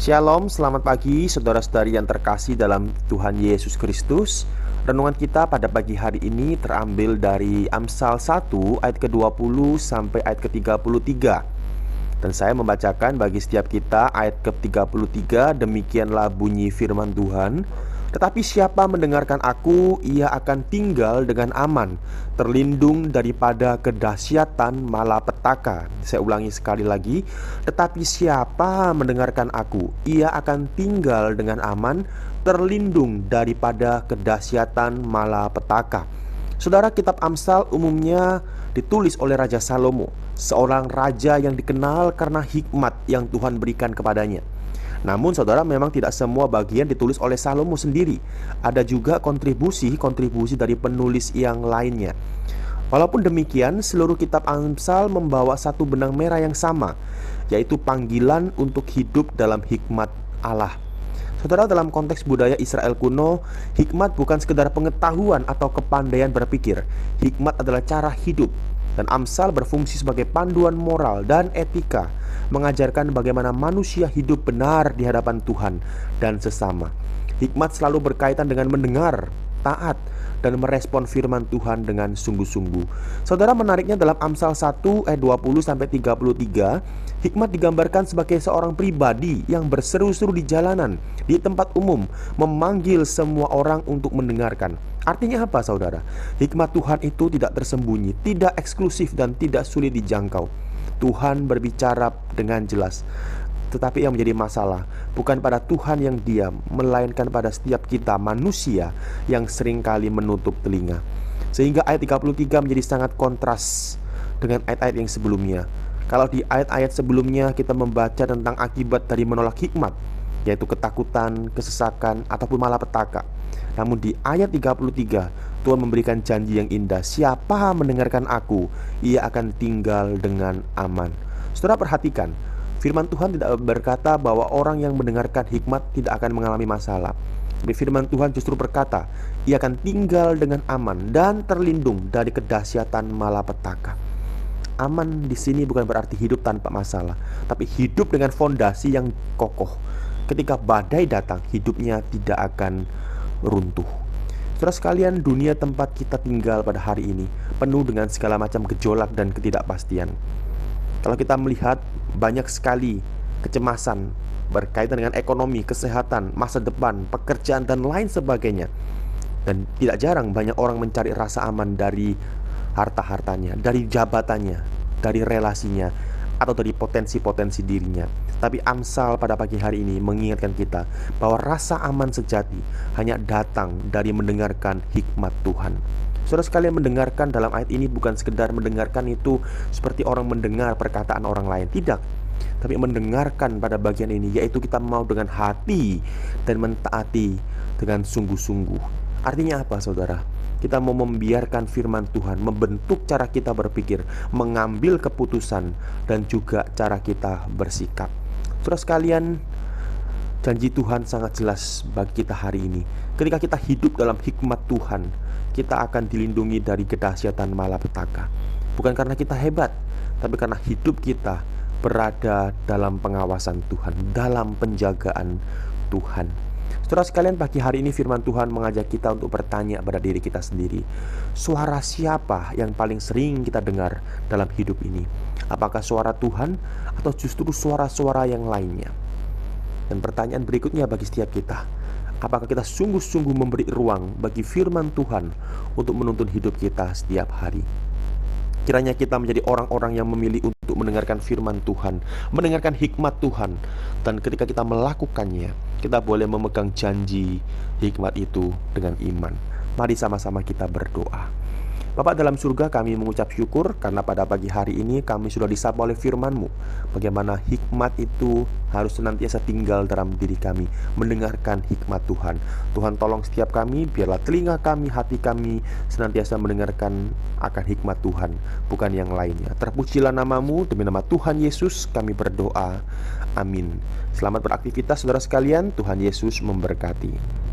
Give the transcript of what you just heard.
Shalom, selamat pagi saudara-saudari yang terkasih dalam Tuhan Yesus Kristus. Renungan kita pada pagi hari ini terambil dari Amsal 1 ayat ke-20 sampai ayat ke-33. Dan saya membacakan bagi setiap kita ayat ke-33. Demikianlah bunyi firman Tuhan. Tetapi siapa mendengarkan aku, ia akan tinggal dengan aman, terlindung daripada kedahsyatan malapetaka. Saya ulangi sekali lagi. Tetapi siapa mendengarkan aku, ia akan tinggal dengan aman, terlindung daripada kedahsyatan malapetaka. Saudara, kitab Amsal umumnya ditulis oleh Raja Salomo, seorang raja yang dikenal karena hikmat yang Tuhan berikan kepadanya. Namun saudara, memang tidak semua bagian ditulis oleh Salomo sendiri. Ada juga kontribusi dari penulis yang lainnya. Walaupun demikian, seluruh kitab Amsal membawa satu benang merah yang sama, yaitu panggilan untuk hidup dalam hikmat Allah. Saudara, dalam konteks budaya Israel kuno, hikmat bukan sekedar pengetahuan atau kepandaian berpikir. Hikmat adalah cara hidup. Dan Amsal berfungsi sebagai panduan moral dan etika, mengajarkan bagaimana manusia hidup benar di hadapan Tuhan dan sesama. Hikmat selalu berkaitan dengan mendengar, taat, dan merespon firman Tuhan dengan sungguh-sungguh. Saudara, menariknya dalam Amsal 1 ayat 20-33, hikmat digambarkan sebagai seorang pribadi yang berseru-seru di jalanan, di tempat umum, memanggil semua orang untuk mendengarkan. Artinya apa, saudara? Hikmat Tuhan itu tidak tersembunyi, tidak eksklusif, dan tidak sulit dijangkau. Tuhan berbicara dengan jelas. Tetapi yang menjadi masalah bukan pada Tuhan yang diam, melainkan pada setiap kita manusia yang seringkali menutup telinga. Sehingga ayat 33 menjadi sangat kontras dengan ayat-ayat yang sebelumnya. Kalau di ayat-ayat sebelumnya kita membaca tentang akibat dari menolak hikmat, yaitu ketakutan, kesesakan, ataupun malapetaka. Namun di ayat 33 Tuhan memberikan janji yang indah. Siapa mendengarkan aku, ia akan tinggal dengan aman. Saudara, perhatikan, firman Tuhan tidak berkata bahwa orang yang mendengarkan hikmat tidak akan mengalami masalah. Tapi firman Tuhan justru berkata, ia akan tinggal dengan aman dan terlindung dari kedahsyatan malapetaka. Aman di sini bukan berarti hidup tanpa masalah, tapi hidup dengan fondasi yang kokoh. Ketika badai datang, hidupnya tidak akan runtuh. Saudara sekalian, dunia tempat kita tinggal pada hari ini penuh dengan segala macam gejolak dan ketidakpastian. Kalau kita melihat banyak sekali kecemasan berkaitan dengan ekonomi, kesehatan, masa depan, pekerjaan, dan lain sebagainya. Dan tidak jarang banyak orang mencari rasa aman dari harta-hartanya, dari jabatannya, dari relasinya, atau dari potensi-potensi dirinya. Tapi Amsal pada pagi hari ini mengingatkan kita bahwa rasa aman sejati hanya datang dari mendengarkan hikmat Tuhan. Saudara sekalian, mendengarkan dalam ayat ini bukan sekedar mendengarkan itu seperti orang mendengar perkataan orang lain. Tidak. Tapi mendengarkan pada bagian ini yaitu kita mau dengan hati dan mentaati dengan sungguh-sungguh. Artinya apa, saudara? Kita mau membiarkan firman Tuhan membentuk cara kita berpikir, mengambil keputusan, dan juga cara kita bersikap. Saudara sekalian, janji Tuhan sangat jelas bagi kita hari ini. Ketika kita hidup dalam hikmat Tuhan, kita akan dilindungi dari kedahsyatan malapetaka. Bukan karena kita hebat, tapi karena hidup kita berada dalam pengawasan Tuhan, dalam penjagaan Tuhan. Saudara sekalian, pagi hari ini firman Tuhan mengajak kita untuk bertanya pada diri kita sendiri. Suara siapa yang paling sering kita dengar dalam hidup ini? Apakah suara Tuhan atau justru suara-suara yang lainnya? Dan pertanyaan berikutnya bagi setiap kita, apakah kita sungguh-sungguh memberi ruang bagi firman Tuhan untuk menuntun hidup kita setiap hari? Kiranya kita menjadi orang-orang yang memilih untuk mendengarkan firman Tuhan, mendengarkan hikmat Tuhan. Dan ketika kita melakukannya, kita boleh memegang janji hikmat itu dengan iman. Mari sama-sama kita berdoa. Bapa dalam surga, kami mengucap syukur karena pada pagi hari ini kami sudah disapa oleh firman-Mu. Bagaimana hikmat itu harus senantiasa tinggal dalam diri kami, mendengarkan hikmat Tuhan. Tuhan, tolong setiap kami, biarlah telinga kami, hati kami senantiasa mendengarkan akan hikmat Tuhan, bukan yang lainnya. Terpujilah nama-Mu, demi nama Tuhan Yesus kami berdoa. Amin. Selamat beraktivitas saudara sekalian, Tuhan Yesus memberkati.